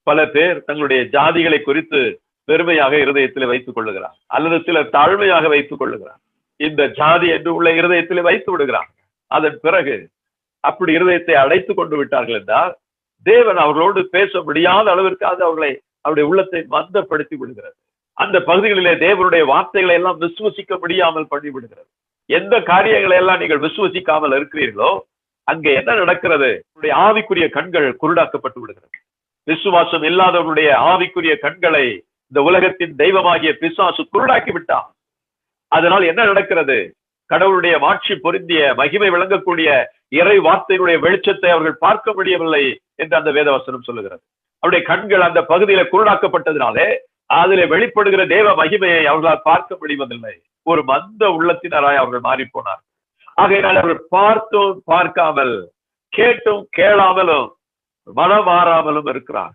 பல பேர் தங்களுடைய ஜாதிகளை குறித்து பெருமையாக இருதயத்தில் வைத்துக் கொள்ளுகிறார், அல்லது சிலர் தாழ்மையாக வைத்துக் கொள்ளுகிறார். இந்த ஜாதி என்று உள்ள இருதயத்தில் வைத்து விடுகிறார். அதன் பிறகு அப்படி இருதயத்தை அடைத்துக் கொண்டு விட்டார்கள் என்றால் தேவன் அவர்களோடு பேச முடியாத அளவிற்கு அது அவருடைய உள்ளத்தை மந்தப்படுத்தி விடுகிறது. அந்த பகுதிகளிலே தேவனுடைய வார்த்தைகளை எல்லாம் விசுவசிக்க முடியாமல் பண்ணிவிடுகிறது. எந்த காரியங்களை எல்லாம் நீங்கள் விசுவசிக்காமல் இருக்கிறீர்களோ அங்கே என்ன நடக்கிறது? ஆவிக்குரிய கண்கள் குருடாக்கப்பட்டு விடுகிறது. விசுவாசம் இல்லாதவருடைய ஆவிக்குரிய கண்களை இந்த உலகத்தின் தெய்வமாகிய பிசாசு குருடாக்கி விட்டான். அதனால் என்ன நடக்கிறது? கடவுளுடைய மாட்சி பொருந்திய மகிமை விளங்கக்கூடிய இறை வார்த்தையினுடைய வெளிச்சத்தை அவர்கள் பார்க்க முடியவில்லை என்று அந்த வேதவசனம் சொல்லுகிறது. அவருடைய கண்கள் அந்த பகுதியில குருடாக்கப்பட்டதினாலே அதிலே வெளிப்படுகிற தேவ மகிமையை அவர்களால் பார்க்க முடிவதில்லை. ஒரு மந்த உள்ளத்தினராய் அவர்கள் மாறி போனார். ஆகையினால் அவர்கள் பார்த்தும் பார்க்காமல், கேட்டும் கேளாமலும், மனம் மாறாமலும் இருக்கிறார்.